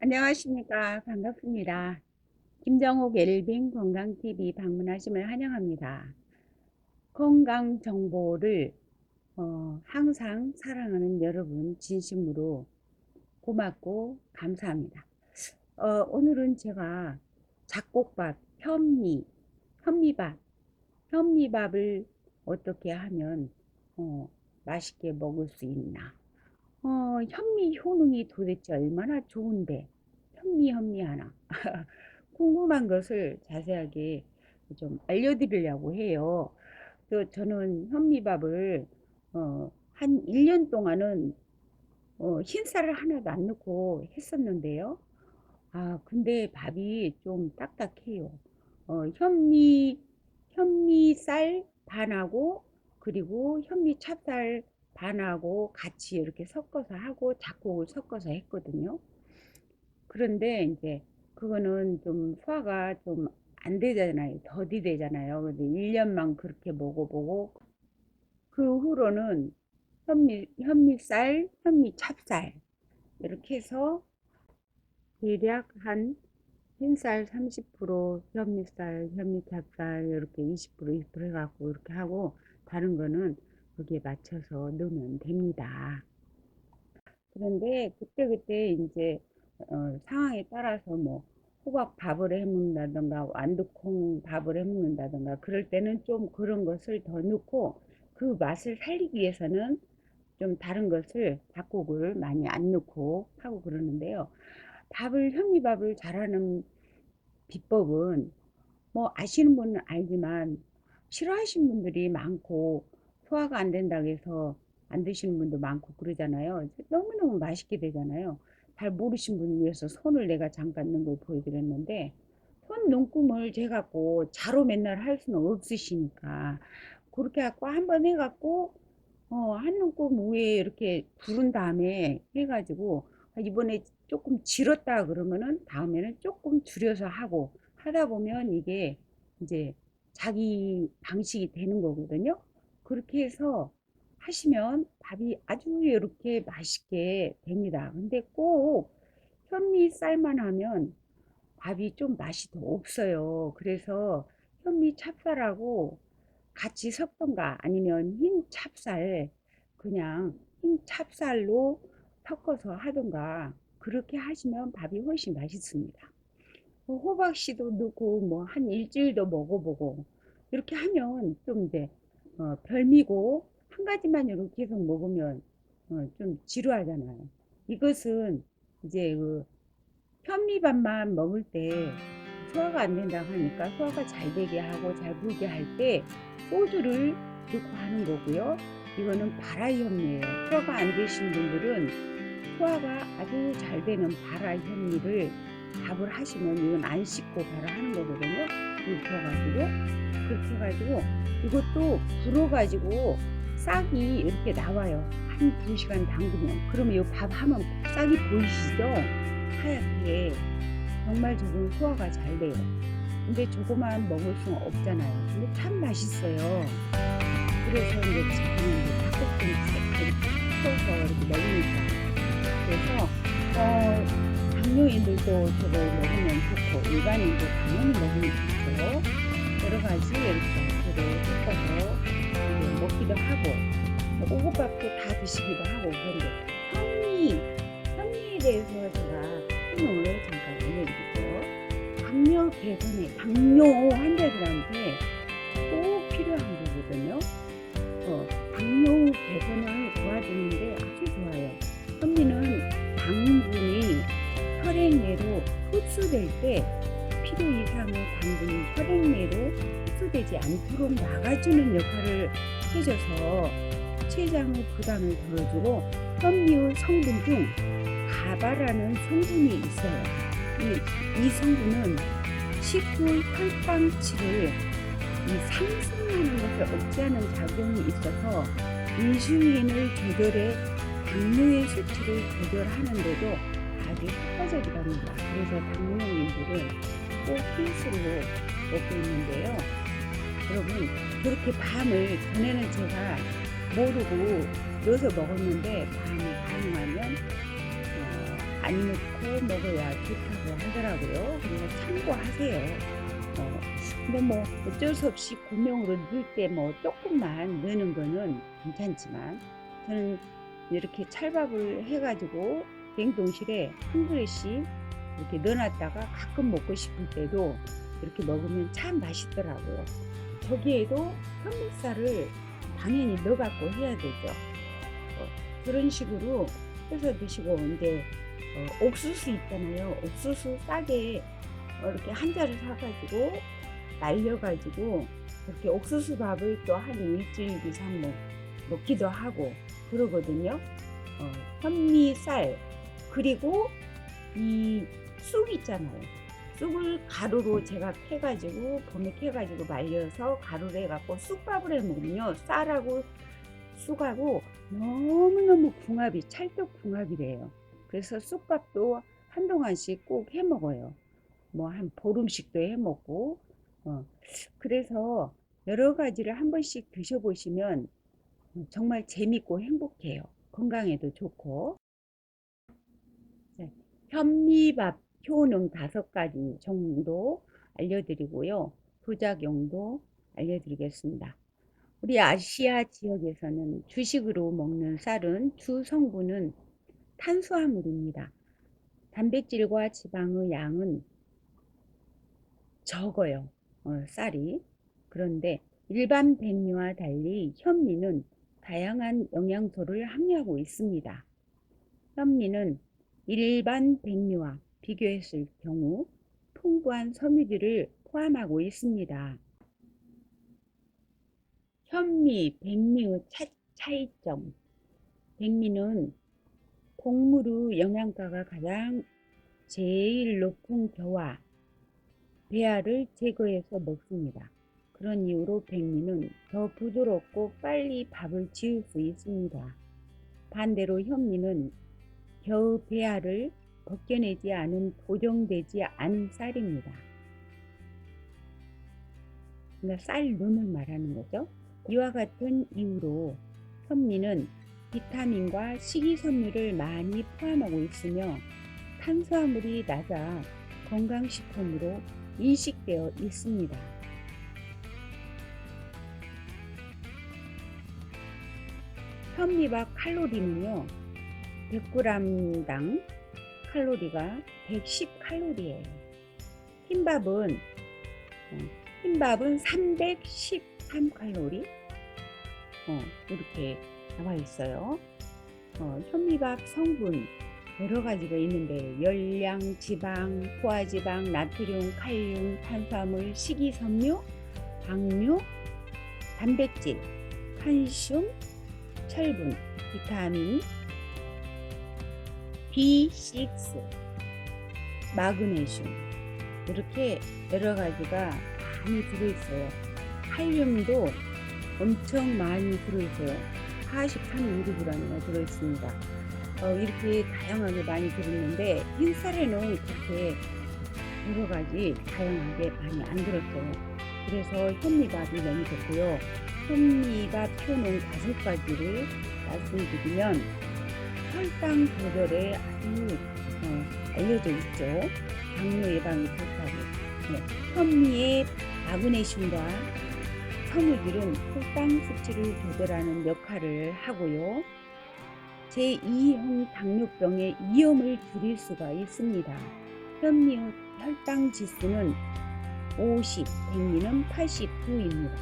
안녕하십니까. 반갑습니다. 김정옥 웰빙 건강TV 방문하심을 환영합니다. 건강 정보를 항상 사랑하는 여러분 진심으로 고맙고 감사합니다. 오늘은 제가 잡곡밥, 현미밥을 어떻게 하면 어, 맛있게 먹을 수 있나. 현미 효능이 도대체 얼마나 좋은데 현미 하나 궁금한 것을 자세하게 좀 알려드리려고 해요. 또 저는 현미밥을 한 1년 동안은 흰쌀을 하나도 안 넣고 했었는데요. 근데 밥이 좀 딱딱해요. 현미쌀 반하고 그리고 현미 찹쌀 반하고 같이 이렇게 섞어서 하고 잡곡을 섞어서 했거든요. 그런데 이제 그거는 좀 소화가 좀 안 되잖아요. 더디 되잖아요. 근데 1년만 그렇게 먹어보고 그 후로는 현미쌀, 현미 찹쌀 이렇게 해서 대략 한 흰쌀 30%, 현미쌀, 현미찹쌀 이렇게 20% 20% 해갖고 이렇게 하고 다른 거는 거기에 맞춰서 넣으면 됩니다. 그런데 그때그때 이제 상황에 따라서 뭐 호박밥을 해 먹는다든가 완두콩 밥을 해 먹는다든가 그럴 때는 좀 그런 것을 더 넣고 그 맛을 살리기 위해서는 좀 다른 것을 잡곡을 많이 안 넣고 하고 그러는데요. 현미밥을 잘하는 비법은 뭐 아시는 분은 알지만 싫어하시는 분들이 많고 소화가 안 된다고 해서 안 드시는 분도 많고 그러잖아요. 너무너무 맛있게 되잖아요. 잘 모르신 분을 위해서 손을 내가 잠깐 넣은 걸 보여드렸는데 손 눈금을 재갖고 자로 맨날 할 수는 없으시니까 그렇게 갖고 한번 해갖고 한 눈금 위에 이렇게 두른 다음에 해가지고 이번에 조금 질었다 그러면은 다음에는 조금 줄여서 하고 하다 보면 이게 이제 자기 방식이 되는 거거든요. 그렇게 해서 하시면 밥이 아주 이렇게 맛있게 됩니다. 근데 꼭 현미쌀만 하면 밥이 좀 맛이 더 없어요. 그래서 현미 찹쌀하고 같이 섞던가 아니면 흰 찹쌀 그냥 흰 찹쌀로 섞어서 하던가 그렇게 하시면 밥이 훨씬 맛있습니다. 호박씨도 넣고 뭐 한 일주일도 먹어보고 이렇게 하면 좀 이제 별미고 한 가지만 이렇게 계속 먹으면 좀 지루하잖아요. 이것은 이제 그 현미밥만 먹을 때 소화가 안 된다고 하니까 소화가 잘 되게 하고 잘 불게 할 때 소주를 넣고 하는 거고요. 이거는 바라현미예요. 소화가 안 되신 분들은 소화가 아주 잘 되는 바라현미를 밥을 하시면 이건 안 씻고 바로 하는 거거든요. 그렇게 해가지고 이것도 불어가지고 싹이 이렇게 나와요. 한 2시간 담그면. 그러면 이 밥 하면 싹이 보이시죠? 하얗게. 정말 저건 소화가 잘 돼요. 근데 저거만 먹을 수는 없잖아요. 근데 참 맛있어요. 그래서 이제 지금은 이제 닭볶음 풀어서 이렇게 먹으니까. 그래서 당뇨인들도 저걸 먹으면 좋고 일반인도 당연히 먹으면 좋고 여러 가지 이렇게 저를 섞어서 이제 먹기도 하고 뭐 오곡밥도 다 드시기도 하고 그런데 현미에 대해서 제가 설명을 잠깐 알려드릴게요. 당뇨 환자들한테 꼭 필요한 거거든요. 당뇨 개선을 도와주는데 아주 좋아요. 현미는 당분이 혈액 내로 흡수될 때 필요 이상의 당분이 혈액 내로 흡수되지 않도록 막아주는 역할을 해줘서 췌장의 부담을 덜어주고 현미의 성분 중 가바라는 성분이 있어요. 이 성분은 식후 혈당치를 상승하는 것을 억제하는 작용이 있어서 인슐린을 조절해 당뇨의 수치를 조절하는데도 아주 효과적이랍니다. 그래서 당뇨인들은 꼭 필수로 먹고 있는데요. 여러분 그렇게 밤을 전에는 제가 모르고 넣어서 먹었는데 밤을 가능하면 많이 넣고 먹어야 좋다고 하더라고요. 그래서 참고하세요. 근데 뭐 어쩔 수 없이 고명으로 넣을 때 뭐 조금만 넣는 거는 괜찮지만, 저는 이렇게 찰밥을 해가지고 냉동실에 한 그릇씩 이렇게 넣어놨다가 가끔 먹고 싶을 때도 이렇게 먹으면 참 맛있더라고요. 저기에도 현미쌀을 당연히 넣어갖고 해야 되죠. 그런 식으로 해서 드시고, 이제 옥수수 있잖아요. 옥수수 싸게 이렇게 한 자루 사가지고 말려가지고 이렇게 옥수수 밥을 또 한 일주일 이상 먹기도 하고 그러거든요. 현미쌀, 그리고 이 쑥 있잖아요. 쑥을 가루로 제가 캐가지고 봄에 캐가지고 말려서 가루로 해갖고 쑥밥을 해 먹으면요, 쌀하고 쑥하고 너무너무 궁합이 찰떡궁합이래요. 그래서 쑥밥도 한동안씩 꼭 해 먹어요. 뭐 한 보름씩도 해 먹고. 그래서 여러 가지를 한 번씩 드셔보시면 정말 재밌고 행복해요. 건강에도 좋고. 네, 현미밥 효능 5가지 정도 알려드리고요. 부작용도 알려드리겠습니다. 우리 아시아 지역에서는 주식으로 먹는 쌀은 주 성분은 탄수화물입니다. 단백질과 지방의 양은 적어요. 쌀이. 그런데 일반 백미와 달리 현미는 다양한 영양소를 함유하고 있습니다. 현미는 일반 백미와 비교했을 경우 풍부한 섬유질을 포함하고 있습니다. 현미, 백미의 차이점. 백미는 곡물의 영양가가 가장 제일 높은 겨와 배아를 제거해서 먹습니다. 그런 이유로 백미는 더 부드럽고 빨리 밥을 지을 수 있습니다. 반대로 현미는 겨우 배아를 벗겨내지 않은 고정되지 않은 쌀입니다. 그러니까 쌀눈을 말하는 거죠. 이와 같은 이유로 현미는 비타민과 식이섬유를 많이 포함하고 있으며 탄수화물이 낮아 건강식품으로 인식되어 있습니다. 현미밥 칼로리는요, 100g당 칼로리가 110칼로리예요. 흰밥은 313칼로리 이렇게 나와 있어요. 현미밥 성분 여러 가지가 있는데 열량, 지방, 포화지방, 나트륨, 칼륨, 탄수화물, 식이섬유, 당류, 단백질, 칼슘, 철분, 비타민, B6, 마그네슘, 이렇게 여러 가지가 많이 들어있어요. 칼륨도 엄청 많이 들어있어요. 43mg이나 들어있습니다. 이렇게 다양하게 많이 들었는데 흰쌀에는 그렇게 여러 가지 다양하게 많이 안 들었어요. 그래서 현미밥이 너무 좋고요. 현미밥 효능 5가지를 말씀드리면, 혈당 조절에 아주 알려져 있죠. 당뇨 예방이 좋다고. 현미의 마그네슘과 섬유질은 혈당 수치를 조절하는 역할을 하고요. 제2형 당뇨병의 위험을 줄일 수가 있습니다. 현미의 혈당 지수는 50, 백미는 89입니다.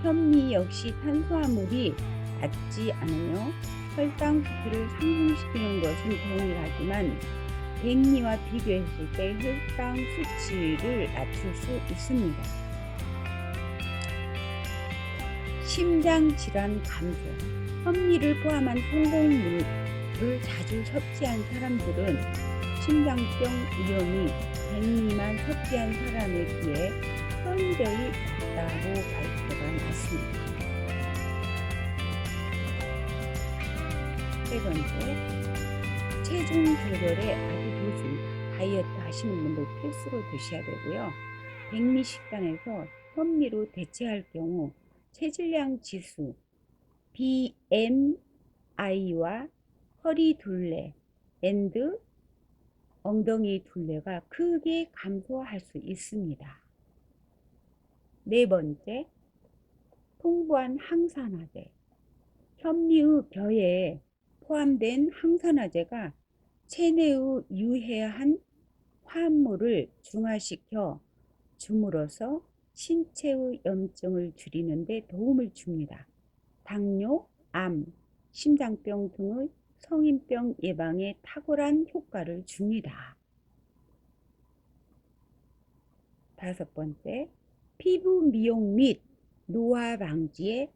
현미 역시 탄수화물이 낮지 않으며 혈당 수치를 상승시키는 것은 동일하지만 백미와 비교했을 때 혈당 수치를 낮출 수 있습니다. 심장질환 감소. 현미를 포함한 통곡물을 자주 섭취한 사람들은 심장병 위험이 백미만 섭취한 사람에 비해 현저히 낮다고 발표가 났습니다. 세 번째, 체중 조절에 아주 좋습니다. 다이어트 하시는 분들 필수로 드셔야 되고요. 백미 식단에서 현미로 대체할 경우 체질량 지수 BMI와 허리 둘레, 앤드 엉덩이 둘레가 크게 감소할 수 있습니다. 네 번째, 풍부한 항산화제. 현미의 벼에 포함된 항산화제가 체내의 유해한 화합물을 중화시켜 줌으로써 신체의 염증을 줄이는 데 도움을 줍니다. 당뇨, 암, 심장병 등의 성인병 예방에 탁월한 효과를 줍니다. 다섯 번째, 피부 미용 및 노화 방지에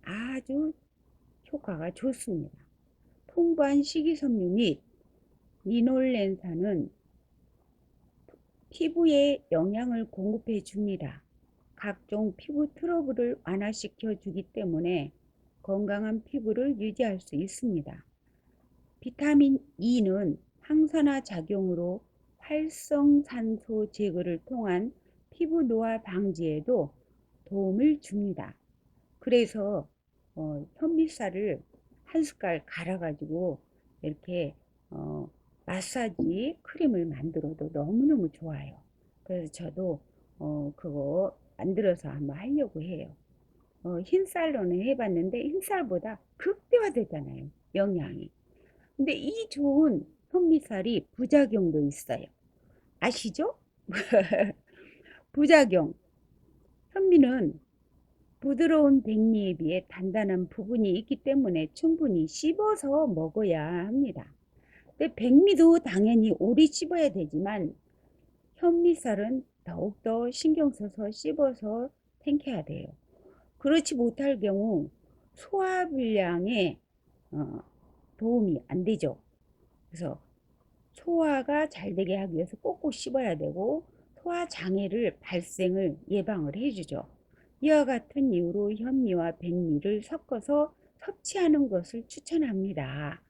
아주 효과가 좋습니다. 풍부한 식이섬유 및 리놀렌산은 피부에 영양을 공급해 줍니다. 각종 피부 트러블을 완화시켜 주기 때문에 건강한 피부를 유지할 수 있습니다. 비타민 E는 항산화 작용으로 활성산소 제거를 통한 피부 노화 방지에도 도움을 줍니다. 그래서 현미쌀을 한 숟갈 갈아가지고 이렇게 마사지 크림을 만들어도 너무너무 좋아요. 그래서 저도 그거 만들어서 한번 하려고 해요. 흰쌀로는 해봤는데 흰쌀보다 극대화되잖아요, 영양이. 근데 이 좋은 현미쌀이 부작용도 있어요. 아시죠? 부작용. 현미는 부드러운 백미에 비해 단단한 부분이 있기 때문에 충분히 씹어서 먹어야 합니다. 근데 백미도 당연히 오래 씹어야 되지만 현미쌀은 더욱더 신경 써서 씹어서 챙겨야 돼요. 그렇지 못할 경우 소화불량에 도움이 안 되죠. 그래서 소화가 잘 되게 하기 위해서 꼭꼭 씹어야 되고 소화장애를 발생을 예방을 해주죠. 이와 같은 이유로 현미와 백미를 섞어서 섭취하는 것을 추천합니다.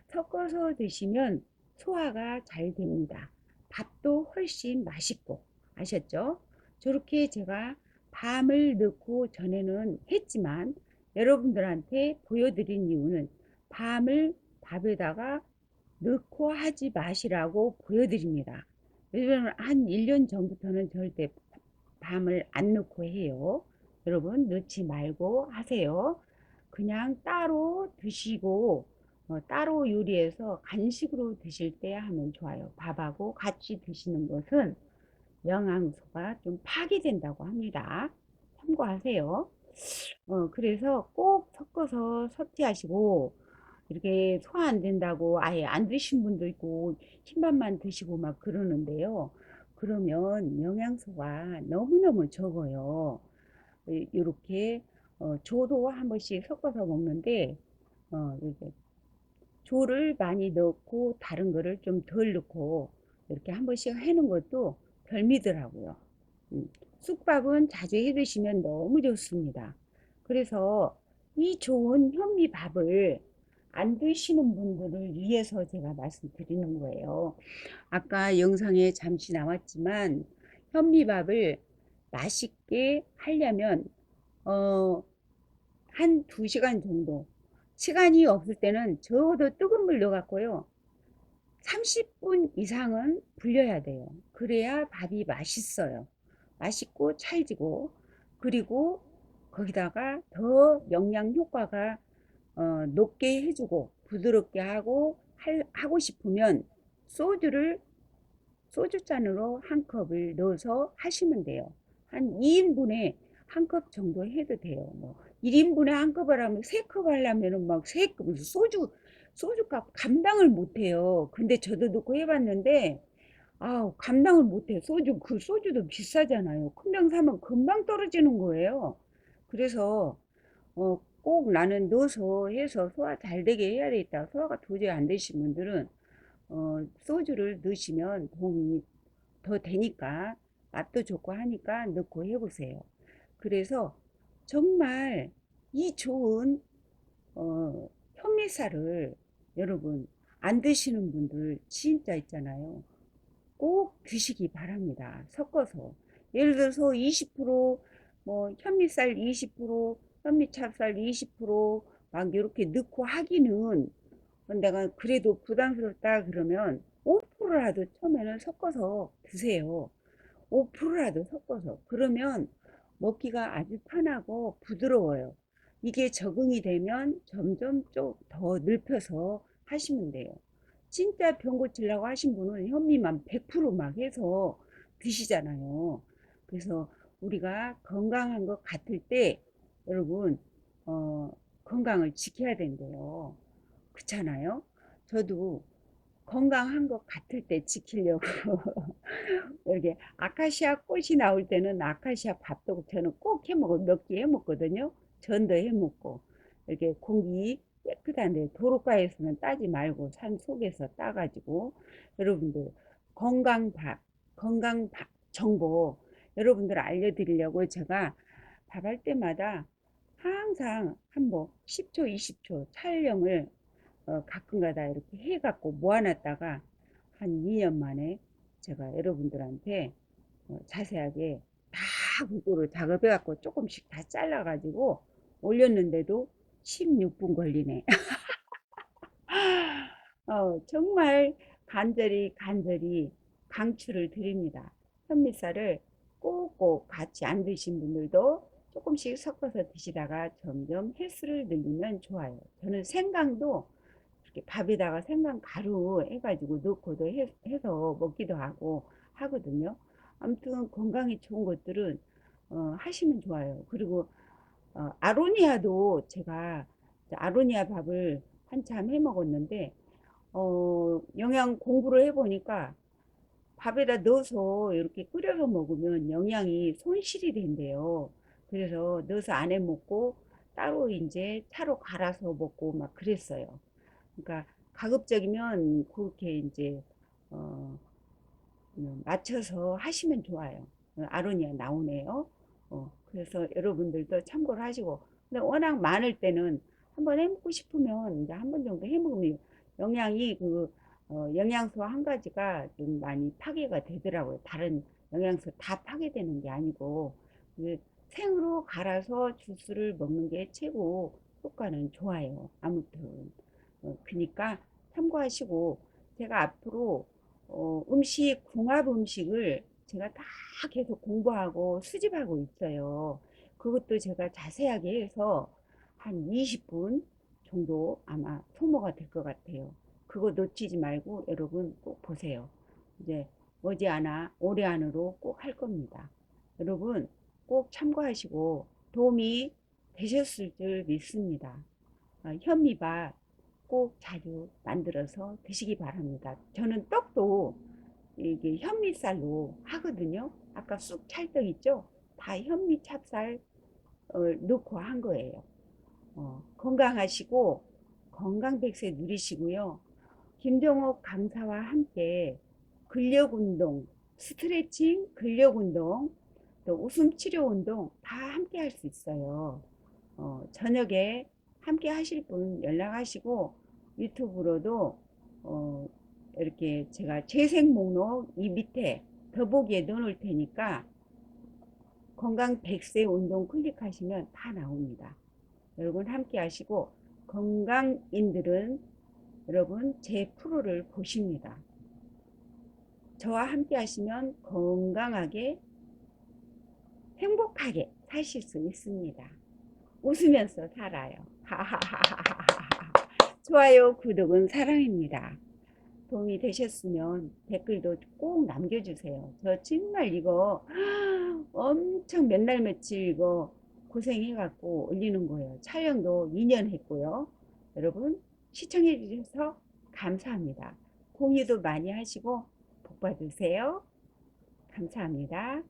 섞어서 드시면 소화가 잘 됩니다. 밥도 훨씬 맛있고, 아셨죠? 저렇게 제가 밤을 넣고 전에는 했지만 여러분들한테 보여드린 이유는 밤을 밥에다가 넣고 하지 마시라고 보여드립니다. 요즘 한 1년 전부터는 절대 밤을 안 넣고 해요. 여러분 넣지 말고 하세요. 그냥 따로 드시고 따로 요리해서 간식으로 드실 때 하면 좋아요. 밥하고 같이 드시는 것은 영양소가 좀 파괴된다고 합니다. 참고하세요. 그래서 꼭 섞어서 섭취하시고 이렇게 소화 안 된다고 아예 안 드신 분도 있고 흰밥만 드시고 막 그러는데요. 그러면 영양소가 너무너무 적어요. 이렇게 조도 한 번씩 섞어서 먹는데 이렇게 조를 많이 넣고 다른 거를 좀 덜 넣고 이렇게 한 번씩 해는 것도 별미더라고요. 쑥밥은 자주 해 드시면 너무 좋습니다. 그래서 이 좋은 현미밥을 안 드시는 분들을 위해서 제가 말씀드리는 거예요. 아까 영상에 잠시 나왔지만 현미밥을 맛있게 하려면 어, 한 2시간 정도 시간이 없을 때는 적어도 뜨거운 물 넣어갖고요 30분 이상은 불려야 돼요. 그래야 밥이 맛있어요. 맛있고 찰지고 그리고 거기다가 더 영양 효과가 높게 해주고 부드럽게 하고 싶으면 소주를 소주잔으로 한 컵을 넣어서 하시면 돼요. 한 2인분에 한 컵 정도 해도 돼요. 뭐 1인분에 한 컵을 하면 3컵 하려면은 막 3컵 소주값 감당을 못 해요. 근데 저도 넣고 해봤는데 아우 감당을 못 해요. 그 소주도 비싸잖아요. 큰 병 사면 금방 떨어지는 거예요. 그래서 꼭 나는 넣어서 해서 소화 잘 되게 해야 되겠다. 소화가 도저히 안 되신 분들은 소주를 넣으시면 도움이 더 되니까 맛도 좋고 하니까 넣고 해보세요. 그래서 정말 이 좋은 현미쌀을 여러분 안 드시는 분들 진짜 있잖아요. 꼭 드시기 바랍니다. 섞어서 예를 들어서 20% 현미쌀 20% 현미찹쌀 20%막 이렇게 넣고 하기는 내가 그래도 부담스럽다 그러면 5%라도 처음에는 섞어서 드세요. 5%라도 섞어서. 그러면 먹기가 아주 편하고 부드러워요. 이게 적응이 되면 점점 좀 더 늙혀서 하시면 돼요. 진짜 병 고치려고 하신 분은 현미만 100%막 해서 드시잖아요. 그래서 우리가 건강한 것 같을 때 여러분 건강을 지켜야 된대요. 그렇잖아요. 저도 건강한 것 같을 때 지키려고 이렇게 아카시아 꽃이 나올 때는 아카시아 밥도 저는 꼭 해먹어 몇 개 해먹거든요. 전도 해먹고 이렇게 공기 깨끗한데 도로가에서는 따지 말고 산 속에서 따가지고 여러분들 건강밥 건강밥 정보 여러분들 알려드리려고 제가 밥할 때마다 항상 한뭐 10초 20초 촬영을 가끔가다 이렇게 해갖고 모아놨다가 한 2년 만에 제가 여러분들한테 자세하게 다 그거를 작업해갖고 조금씩 다 잘라가지고 올렸는데도 16분 걸리네. 정말 간절히 강추를 드립니다. 현미쌀을 꼭꼭 같이 안 드신 분들도 조금씩 섞어서 드시다가 점점 횟수를 늘리면 좋아요. 저는 생강도 이렇게 밥에다가 생강 가루 해가지고 넣고도 해서 먹기도 하고 하거든요. 아무튼 건강에 좋은 것들은 하시면 좋아요. 그리고 아로니아도 제가 아로니아 밥을 한참 해 먹었는데 영양 공부를 해보니까 밥에다 넣어서 이렇게 끓여서 먹으면 영양이 손실이 된대요. 그래서 넣어서 안 해 먹고 따로 이제 차로 갈아서 먹고 막 그랬어요. 그러니까 가급적이면 그렇게 이제 어, 맞춰서 하시면 좋아요. 아로니아 나오네요. 그래서 여러분들도 참고를 하시고, 근데 워낙 많을 때는 한번 해먹고 싶으면 이제 한 번 정도 해먹으면 영양이 영양소 한 가지가 좀 많이 파괴가 되더라고요. 다른 영양소 다 파괴되는 게 아니고 그 생으로 갈아서 주스를 먹는 게 최고 효과는 좋아요. 아무튼 그니까 참고하시고 제가 앞으로 궁합 음식을 제가 다 계속 공부하고 수집하고 있어요. 그것도 제가 자세하게 해서 한 20분 정도 아마 소모가 될 것 같아요. 그거 놓치지 말고 여러분 꼭 보세요. 이제 머지않아 올해 안으로 꼭 할 겁니다. 여러분 꼭 참고하시고 도움이 되셨을 줄 믿습니다. 현미밥 꼭 자주 만들어서 드시기 바랍니다. 저는 떡도 이게 현미쌀로 하거든요. 아까 쑥 찰떡 있죠? 다 현미 찹쌀 넣고 한 거예요. 건강하시고 건강 백세 누리시고요. 김종옥 강사와 함께 근력 운동, 스트레칭, 근력 운동, 또 웃음 치료 운동 다 함께 할 수 있어요. 저녁에 함께 하실 분 연락하시고 유튜브로도 어, 이렇게 제가 재생 목록 이 밑에 더보기에 넣어 놓을 테니까 건강 100세 운동 클릭하시면 다 나옵니다. 여러분 함께 하시고 건강인들은 여러분 제 프로를 보십니다. 저와 함께 하시면 건강하게 행복하게 사실 수 있습니다. 웃으면서 살아요. 좋아요, 구독은 사랑입니다. 도움이 되셨으면 댓글도 꼭 남겨주세요. 저 정말 이거 엄청 몇 날 며칠 이거 고생해갖고 올리는 거예요. 촬영도 2년 했고요. 여러분 시청해 주셔서 감사합니다. 공유도 많이 하시고 복 받으세요. 감사합니다.